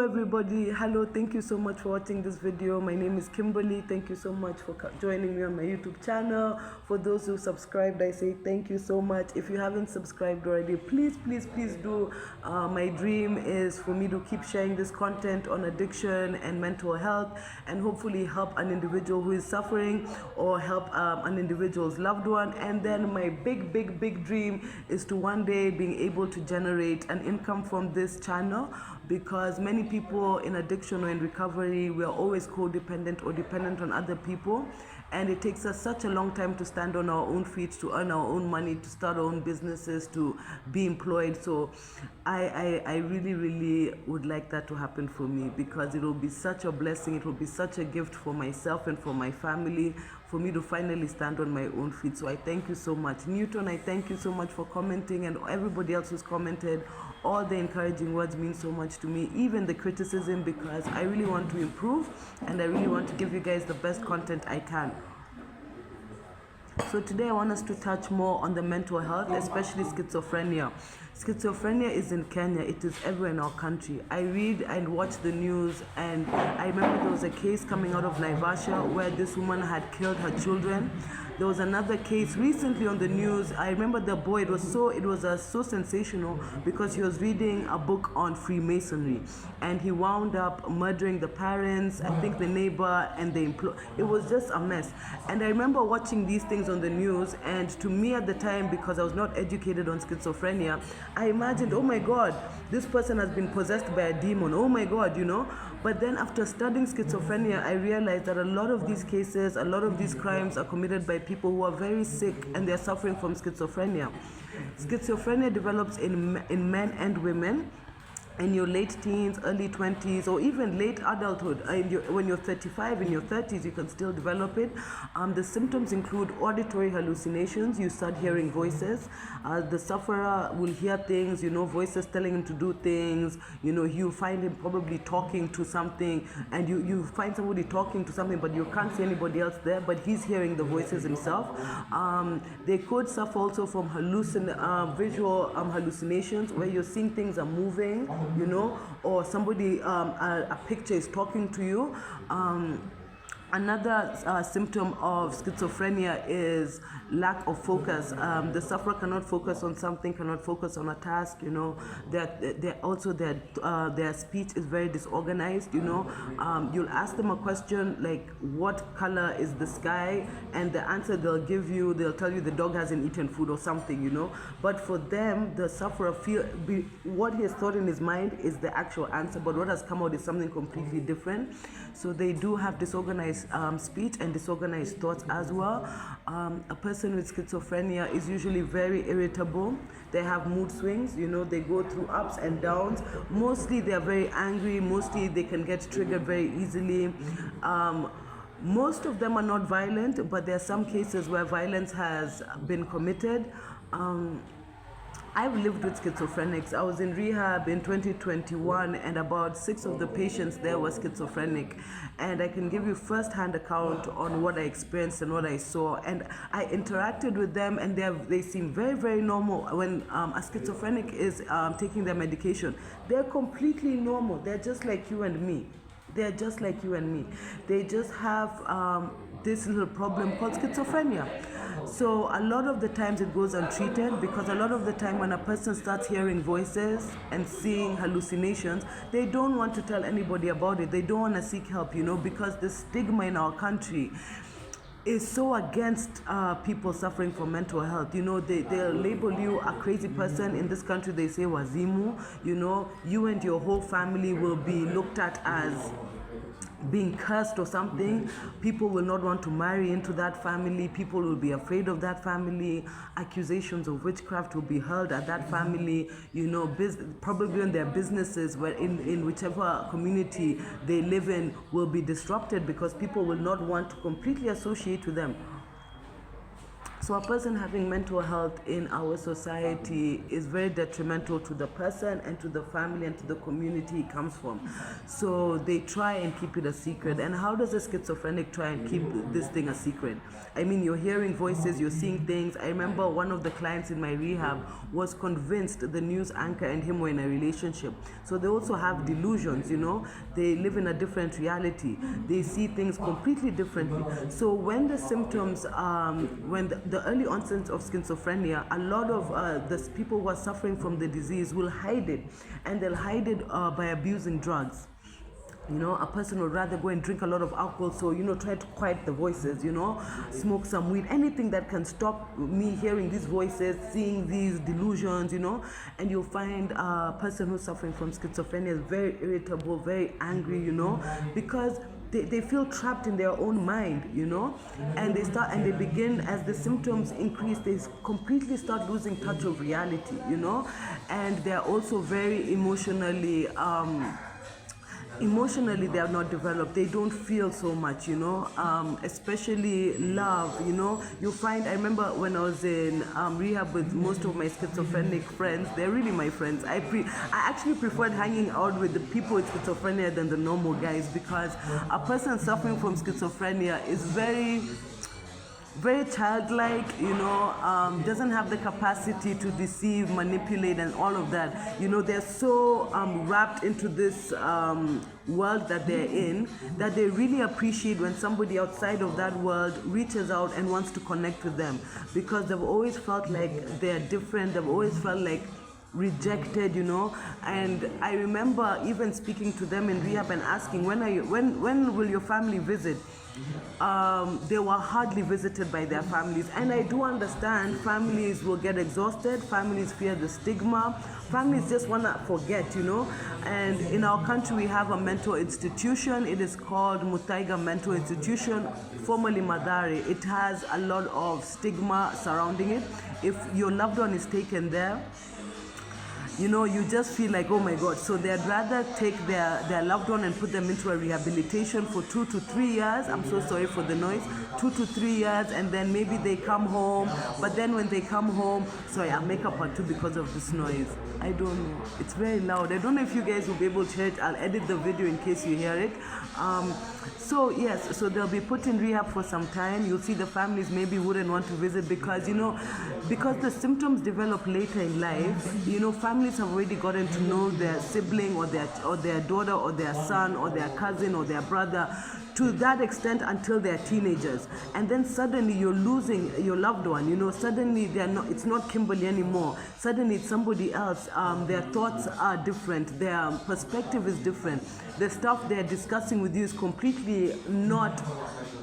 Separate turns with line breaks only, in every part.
everybody. Hello, thank you so much for watching this video. My name is Kimberly. Thank you so much for joining me on my YouTube channel. For those who subscribed, I say thank you so much. If you haven't subscribed already, please do. My dream is for me to keep sharing this content on addiction and mental health, and hopefully help an individual who is suffering, or help an individual's loved one. And then my big dream is to one day being able to generate an income from this channel, because many people in addiction or in recovery, we are always codependent or dependent on other people, and it takes us such a long time to stand on our own feet, to earn our own money, to start our own businesses, to be employed. So I really would like that to happen for me, because it will be such a blessing, it will be such a gift for myself and for my family, for me to finally stand on my own feet. So I thank you so much. Newton, I thank you so much for commenting, and everybody else who's commented. All the encouraging words mean so much to me, even the criticism, because I really want to improve and I really want to give you guys the best content I can. So today I want us to touch more on the mental health, especially schizophrenia. Schizophrenia is in Kenya. It is everywhere in our country. I read and watch the news, and I remember there was a case coming out of Naivasha where this woman had killed her children. There was another case recently on the news. I remember the boy, it was so sensational, because he was reading a book on Freemasonry, and he wound up murdering the parents, I think the neighbor, and it was just a mess. And I remember watching these things on the news, and to me at the time, because I was not educated on schizophrenia, I imagined, oh my God, this person has been possessed by a demon, oh my God, you know. But then after studying schizophrenia, I realized that a lot of these cases, a lot of these crimes are committed by people who are very sick and they're suffering from schizophrenia. Schizophrenia develops in men and women in your late teens, early 20s, or even late adulthood. When you're 35, in your 30s, you can still develop it. The symptoms include auditory hallucinations. You start hearing voices. The sufferer will hear things, voices telling him to do things. You find him probably talking to something, and you find somebody talking to something, but you can't see anybody else there, but he's hearing the voices himself. They could suffer also from visual hallucinations, where you're seeing things are moving, or somebody, a picture is talking to you. Another symptom of schizophrenia is lack of focus. The sufferer cannot focus on something, cannot focus on a task. Their speech is very disorganized. You'll ask them a question like, "What color is the sky?" and the answer they'll give you, they'll tell you the dog hasn't eaten food or something. But for them, the sufferer what he has thought in his mind is the actual answer, but what has come out is something completely different. So they do have disorganized speech and disorganized thoughts as well. A person with schizophrenia is usually very irritable. They have mood swings, they go through ups and downs. Mostly they are very angry. Mostly they can get triggered very easily. Most of them are not violent, but there are some cases where violence has been committed. I've lived with schizophrenics. I was in rehab in 2021, and about 6 of the patients there were schizophrenic. And I can give you first-hand account on what I experienced and what I saw. And I interacted with them, and they seem very normal. When a schizophrenic is taking their medication, they're completely normal. They're just like you and me. They're just like you and me. They just have this little problem called schizophrenia. So a lot of the times it goes untreated, because a lot of the time when a person starts hearing voices and seeing hallucinations, they don't want to tell anybody about it. They don't want to seek help, because the stigma in our country is so against people suffering from mental health. They'll label you a crazy person. In this country they say wazimu. You and your whole family will be looked at as being cursed or something. People will not want to marry into that family. People will be afraid of that family. Accusations of witchcraft will be hurled at that family. Probably in their businesses, where in whichever community they live in, will be disrupted, because people will not want to completely associate with them. So a person having mental health in our society is very detrimental to the person and to the family and to the community he comes from. So they try and keep it a secret. And how does a schizophrenic try and keep this thing a secret? I mean, you're hearing voices, you're seeing things. I remember one of the clients in my rehab was convinced the news anchor and him were in a relationship. So they also have delusions, you know. They live in a different reality. They see things completely differently. So when the symptoms, when the early onset of schizophrenia, a lot of the people who are suffering from the disease will hide it, and they'll hide it by abusing drugs. You know, a person would rather go and drink a lot of alcohol, so, you know, try to quiet the voices, you know, smoke some weed, anything that can stop me hearing these voices, seeing these delusions, you know. And you'll find a person who's suffering from schizophrenia is very irritable, very angry, you know, because they feel trapped in their own mind, you know, and they begin, as the symptoms increase, they completely start losing touch of reality, you know, and they're also very emotionally they are not developed. They don't feel so much, you know, especially love, you know. You find, I remember when I was in rehab with most of my schizophrenic friends, they're really my friends. I actually preferred hanging out with the people with schizophrenia than the normal guys, because a person suffering from schizophrenia is very childlike, you know, doesn't have the capacity to deceive, manipulate, and all of that. You know, they're so wrapped into this world that they're in, that they really appreciate when somebody outside of that world reaches out and wants to connect with them, because they've always felt like they're different. They've always felt like rejected, you know. And I remember even speaking to them in rehab and asking, when will your family visit? They were hardly visited by their families. And I do understand families will get exhausted, families fear the stigma, families just want to forget, you know. And in our country we have a mental institution. It is called Mutaiga Mental Institution, formerly Madare. It has a lot of stigma surrounding it. If your loved one is taken there, you know, you just feel like, oh my God. So they'd rather take their loved one and put them into a rehabilitation for 2 to 3 years. I'm so sorry for the noise. 2 to 3 years, and then maybe they come home. But then when they come home, sorry, I'll make a part 2 because of this noise. I don't know. It's very loud. I don't know if you guys will be able to hear it. I'll edit the video in case you hear it. So yes, so they'll be put in rehab for some time. You'll see the families maybe wouldn't want to visit because, you know, because the symptoms develop later in life. You know, families have already gotten to know their sibling or their daughter or their son or their cousin or their brother to that extent until they're teenagers. And then suddenly you're losing your loved one, you know. Suddenly it's not Kimberly anymore. Suddenly it's somebody else. Their thoughts are different. Their perspective is different. The stuff they're discussing with you is completely not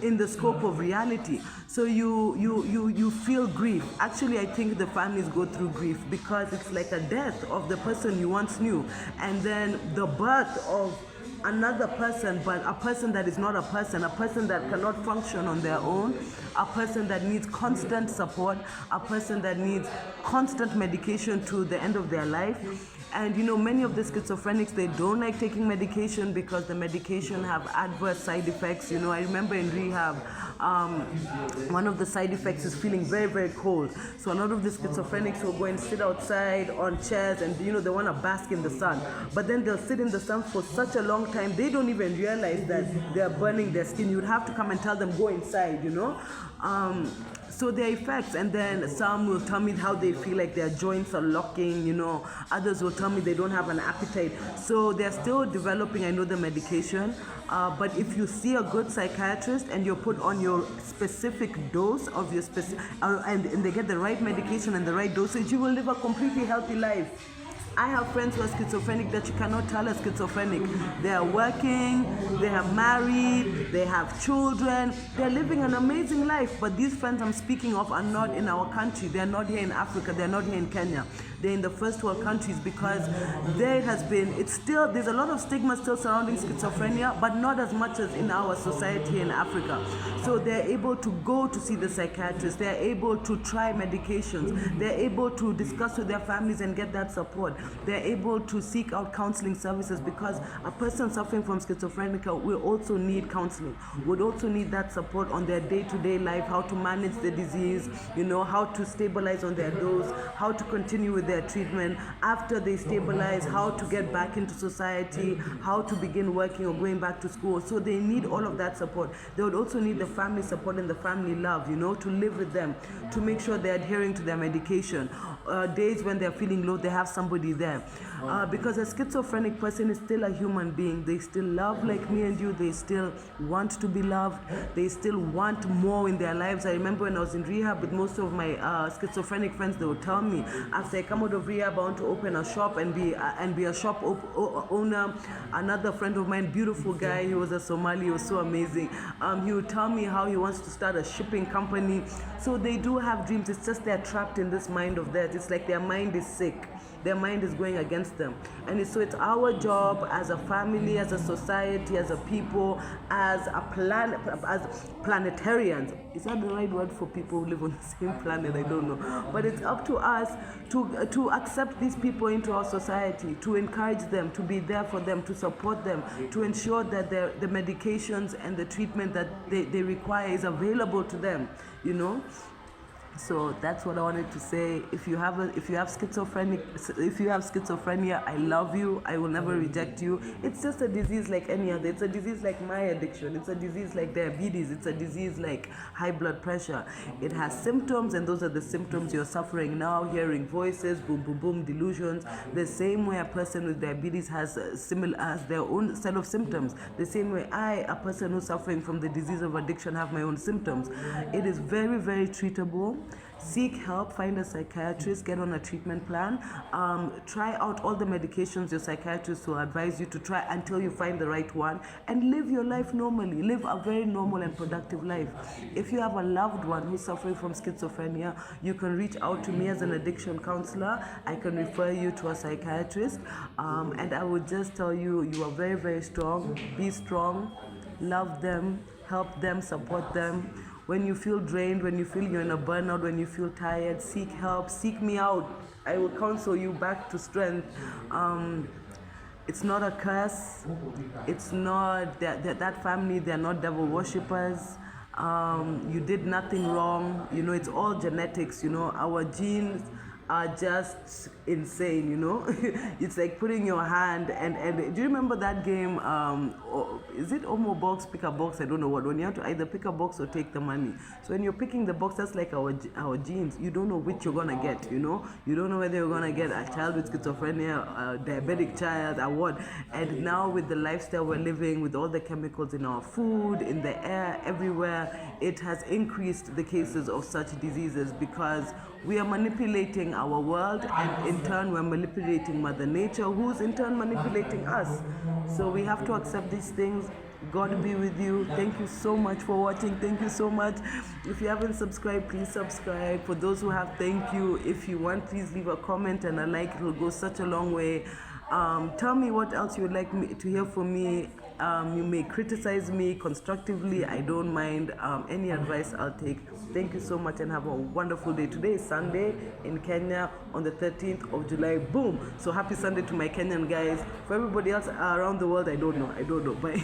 in the scope of reality. So you feel grief. Actually, I think the families go through grief because it's like a death of the person you once knew, and then the birth of another person, but a person that is not a person that cannot function on their own, a person that needs constant support, a person that needs constant medication to the end of their life. And you know, many of the schizophrenics, they don't like taking medication because the medication have adverse side effects. You know, I remember in rehab, one of the side effects is feeling very, very cold. So a lot of the schizophrenics will go and sit outside on chairs and, you know, they want to bask in the sun. But then they'll sit in the sun for such a long time, they don't even realize that they're burning their skin. You'd have to come and tell them, go inside, you know. So their effects, and then some will tell me how they feel like their joints are locking, you know. Others will tell me they don't have an appetite. So they're still developing, I know, the medication. But if you see a good psychiatrist and you're put on your specific dose of your and they get the right medication and the right dosage, you will live a completely healthy life. I have friends who are schizophrenic that you cannot tell are schizophrenic. They are working, they are married, they have children, they're living an amazing life. But these friends I'm speaking of are not in our country. They're not here in Africa, they're not here in Kenya. they're in the first world countries, because there's a lot of stigma still surrounding schizophrenia, but not as much as in our society in Africa. So they're able to go to see the psychiatrist, they're able to try medications, they're able to discuss with their families and get that support. They're able to seek out counseling services, because a person suffering from schizophrenia will also need counseling, would also need that support on their day-to-day life, how to manage the disease, how to stabilize on their dose, how to continue with their treatment. After they stabilize, how to get back into society, how to begin working or going back to school. So they need all of that support. They would also need the family support and the family love, to live with them, to make sure they're adhering to their medication. Days when they're feeling low, they have somebody there. Because a schizophrenic person is still a human being. They still love like me and you. They still want to be loved. They still want more in their lives. I remember when I was in rehab with most of my schizophrenic friends, they would tell me, after I come out of rehab, I want to open a shop and be a shop owner. Another friend of mine, beautiful guy, he was a Somali, he was so amazing. He would tell me how he wants to start a shipping company. So they do have dreams. It's just they're trapped in this mind of theirs. It's like their mind is sick. Their mind is going against them. And so it's our job as a family, as a society, as a people, as planetarians. Is that the right word for people who live on the same planet? I don't know. But it's up to us to accept these people into our society, to encourage them, to be there for them, to support them, to ensure that the medications and the treatment that they require is available to them, So that's what I wanted to say. If you have schizophrenia, I love you. I will never reject you. It's just a disease like any other. It's a disease like my addiction. It's a disease like diabetes. It's a disease like high blood pressure. It has symptoms, and those are the symptoms you're suffering now. Hearing voices, boom, boom, boom, delusions. The same way a person with diabetes has their own set of symptoms. The same way a person who's suffering from the disease of addiction, have my own symptoms. It is very, very treatable. Seek help, find a psychiatrist, get on a treatment plan, try out all the medications your psychiatrist will advise you to try until you find the right one, and live your life normally. Live a very normal and productive life. If you have a loved one who's suffering from schizophrenia, you can reach out to me as an addiction counselor. I can refer you to a psychiatrist, and I would just tell you, you are very, very strong. Be strong, love them, help them, support them. When you feel drained, when you feel you're in a burnout, when you feel tired, seek help, seek me out. I will counsel you back to strength. It's not a curse. It's not that family, they're not devil worshippers. You did nothing wrong. It's all genetics. Our genes are just insane. It's like putting your hand and do you remember that game, is it Omo box, pick a box, I don't know what, when you have to either pick a box or take the money. So when you're picking the box, that's like our genes. You don't know which you're gonna get. You don't know whether you're gonna get a child with schizophrenia, a diabetic child, or what. And now with the lifestyle we're living, with all the chemicals in our food, in the air, everywhere, it has increased the cases of such diseases, because we are manipulating our world, and in turn we're manipulating Mother Nature, who's in turn manipulating us. So we have to accept these things. God be with you. Thank you so much for watching. Thank you so much. If you haven't subscribed, please subscribe. For those who have, thank you. If you want, please leave a comment and a like. It will go such a long way. Tell me what else you would like me to hear from me. You may criticize me constructively. I don't mind. Any advice I'll take. Thank you so much and have a wonderful day. Today is Sunday in Kenya on the 13th of July. Boom. So happy Sunday to my Kenyan guys. For everybody else around the world, I don't know. Bye.